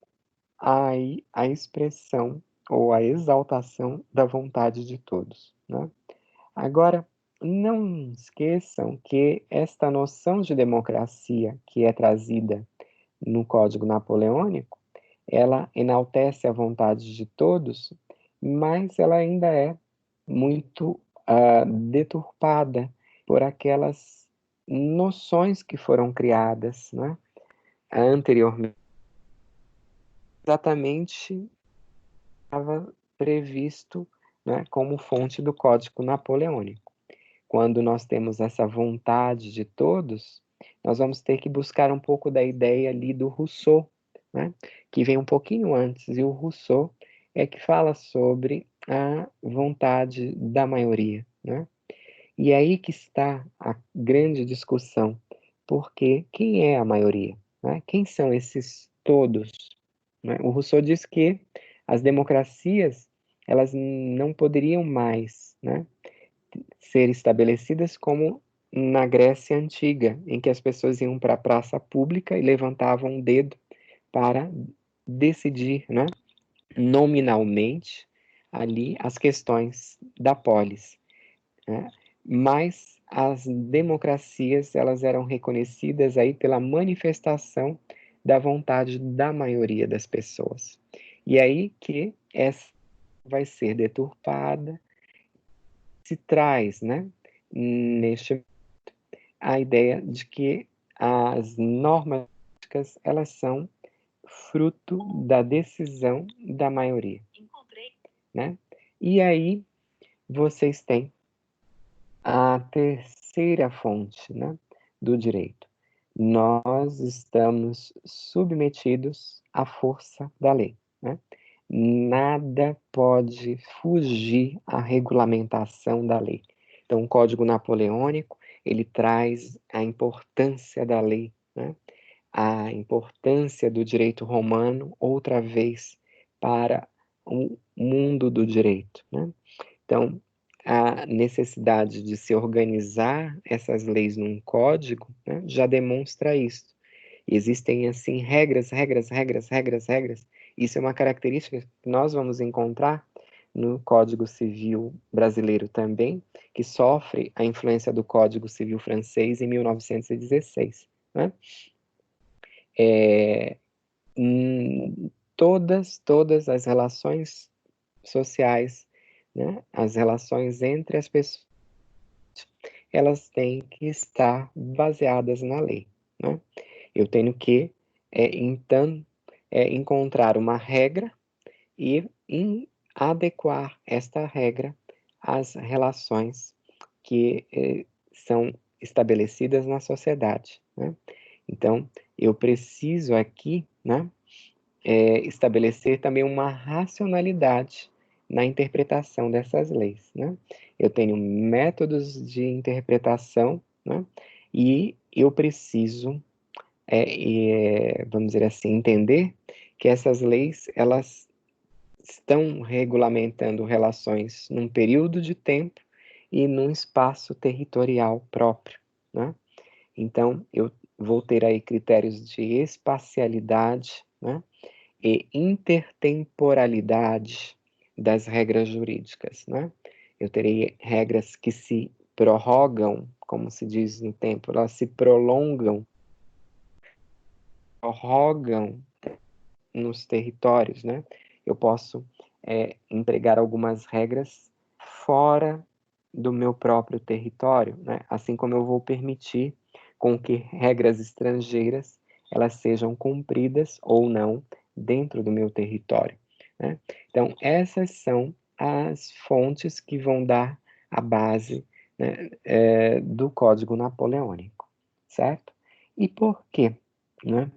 a expressão ou a exaltação da vontade de todos, né? Agora, não esqueçam que esta noção de democracia que é trazida no Código Napoleônico, ela enaltece a vontade de todos, mas ela ainda é muito deturpada por aquelas noções que foram criadas, né, anteriormente, exatamente estava previsto, né, como fonte do Código Napoleônico. Quando nós temos essa vontade de todos, nós vamos ter que buscar um pouco da ideia ali do Rousseau, né? Que vem um pouquinho antes, e o Rousseau é que fala sobre a vontade da maioria, né? E aí que está a grande discussão, porque quem é a maioria, né? Quem são esses todos, né? O Rousseau diz que as democracias, elas não poderiam mais, né, ser estabelecidas como na Grécia Antiga, em que as pessoas iam para a praça pública e levantavam um dedo para decidir, né, nominalmente ali as questões da polis, né? Mas as democracias, elas eram reconhecidas aí pela manifestação da vontade da maioria das pessoas. E aí que essa vai ser deturpada, se traz, né, neste a ideia de que as normas elas são fruto da decisão da maioria, né? E aí vocês têm a terceira fonte, né, do direito. Nós estamos submetidos à força da lei, né? Nada pode fugir à regulamentação da lei. Então, o Código Napoleônico, ele traz a importância da lei, né? A importância do direito romano, outra vez, para o mundo do direito, né? Então, a necessidade de se organizar essas leis num código, né, já demonstra isso. Existem, assim, regras, regras, regras, regras, regras. Isso é uma característica que nós vamos encontrar no Código Civil brasileiro também, que sofre a influência do Código Civil francês em 1916, né? Todas as relações sociais, né, as relações entre as pessoas, elas têm que estar baseadas na lei, né? Eu tenho que, então, encontrar uma regra e adequar esta regra às relações que são estabelecidas na sociedade, né? Então, eu preciso aqui, né, estabelecer também uma racionalidade na interpretação dessas leis, né? Eu tenho métodos de interpretação, né? E eu preciso, vamos dizer assim, entender que essas leis, elas estão regulamentando relações num período de tempo e num espaço territorial próprio, né? Então, eu vou ter aí critérios de espacialidade, né? E intertemporalidade das regras jurídicas, né? Eu terei regras que se prorrogam, como se diz no tempo, elas se prorrogam nos territórios, né? Eu posso empregar algumas regras fora do meu próprio território, né? Assim como eu vou permitir com que regras estrangeiras elas sejam cumpridas ou não dentro do meu território, né? Então, essas são as fontes que vão dar a base, né, do Código Napoleônico, certo? E por quê, né,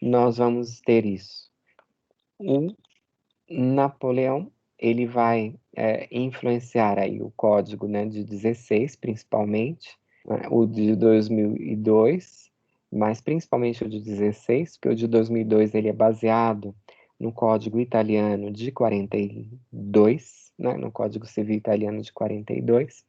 nós vamos ter isso? O Napoleão, ele vai influenciar aí o Código, né, de 16, principalmente, né, o de 2002, mas principalmente o de 16, porque o de 2002 ele é baseado no Código Italiano de 42, né, no Código Civil Italiano de 42.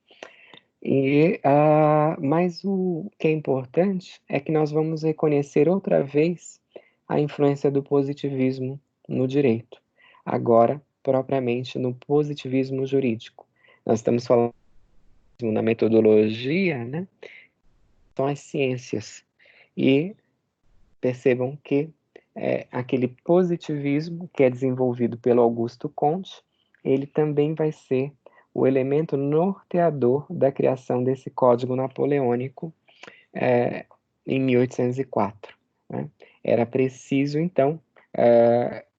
Mas o que é importante é que nós vamos reconhecer outra vez a influência do positivismo no direito, agora propriamente no positivismo jurídico. Nós estamos falando na metodologia, né? São as ciências. E percebam que aquele positivismo que é desenvolvido pelo Augusto Comte, ele também vai ser o elemento norteador da criação desse Código Napoleônico em 1804. Né? Era preciso, então,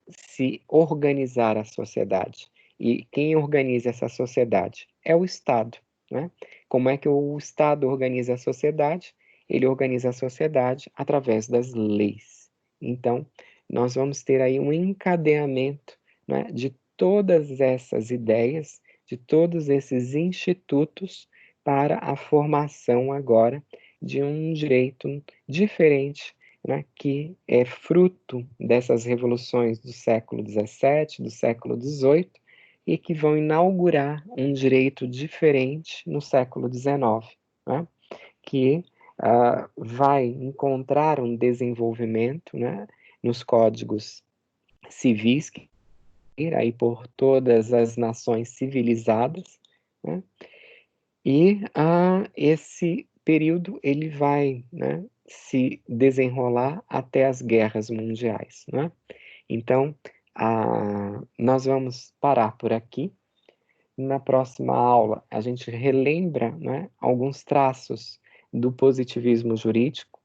se organizar a sociedade. E quem organiza essa sociedade? É o Estado. Né? Como é que o Estado organiza a sociedade? Ele organiza a sociedade através das leis. Então, nós vamos ter aí um encadeamento, né, de todas essas ideias, de todos esses institutos para a formação agora de um direito diferente, né, que é fruto dessas revoluções do século XVII, do século XVIII, e que vão inaugurar um direito diferente no século XIX, né, que vai encontrar um desenvolvimento, né, nos códigos civis, que aí por todas as nações civilizadas, né, e esse período ele vai, né, se desenrolar até as guerras mundiais, né? Então, nós vamos parar por aqui. Na próxima aula, a gente relembra, né, alguns traços do positivismo jurídico.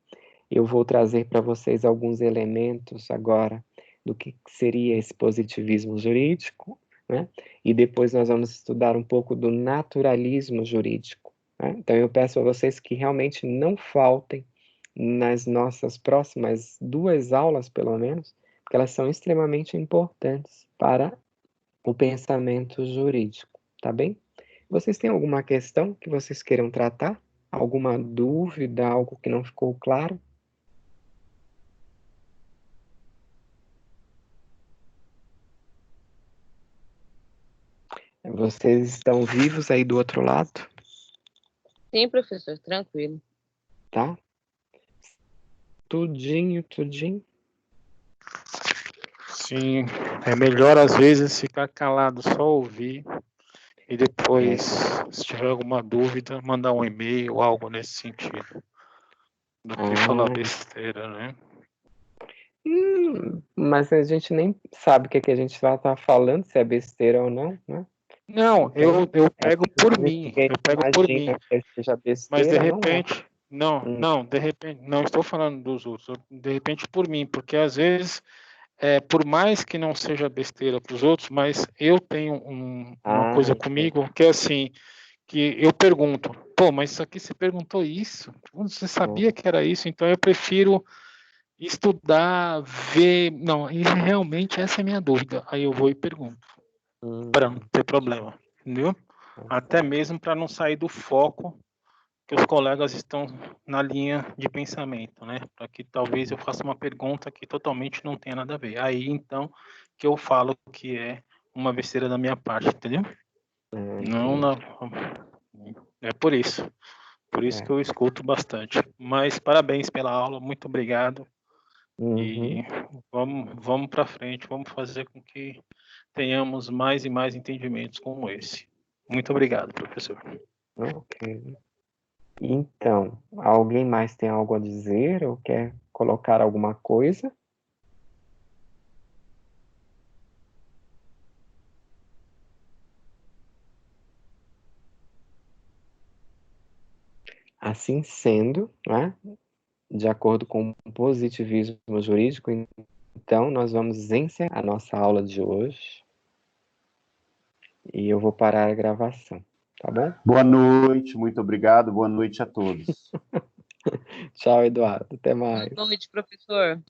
Eu vou trazer para vocês alguns elementos agora do que seria esse positivismo jurídico, né? E depois nós vamos estudar um pouco do naturalismo jurídico, né? Então eu peço a vocês que realmente não faltem nas nossas próximas 2 aulas, pelo menos, porque elas são extremamente importantes para o pensamento jurídico, tá bem? Vocês têm alguma questão que vocês queiram tratar? Alguma dúvida, algo que não ficou claro? Vocês estão vivos aí do outro lado, Sim, professor, tranquilo. tá? Tudinho, tudinho. Sim, é melhor às vezes ficar calado, só ouvir e depois, se tiver alguma dúvida, mandar um e-mail ou algo nesse sentido, do que falar besteira, né? Mas a gente nem sabe o que a gente vai estar falando, se é besteira ou não, né? Não, eu pego por mim. Ninguém Eu pego por mim. imagina que seja Mas de besteira, não é. repente, de repente, não estou falando dos outros, de repente por mim, porque às vezes, por mais que não seja besteira para os outros, mas eu tenho uma coisa comigo que é assim, que eu pergunto, pô, mas isso aqui você perguntou isso? Você sabia que era isso? Então eu prefiro estudar, ver, não, e realmente essa é a minha dúvida. Aí eu vou e pergunto, para não ter problema, entendeu? Até mesmo para não sair do foco que os colegas estão na linha de pensamento, né? Para que talvez eu faça uma pergunta que totalmente não tenha nada a ver. Aí, então, que eu falo que é uma besteira da minha parte, entendeu? Não, é por isso. Por isso que eu escuto bastante. Mas parabéns pela aula, muito obrigado. E vamos para frente, vamos fazer com que tenhamos mais e mais entendimentos como esse. Muito obrigado, professor. Ok. Então, alguém mais tem algo a dizer ou quer colocar alguma coisa? Assim sendo, né, de acordo com o positivismo jurídico, então nós vamos encerrar a nossa aula de hoje e eu vou parar a gravação, tá bom? Boa noite, muito obrigado, boa noite a todos. Tchau, Eduardo, até mais. Boa noite, professor.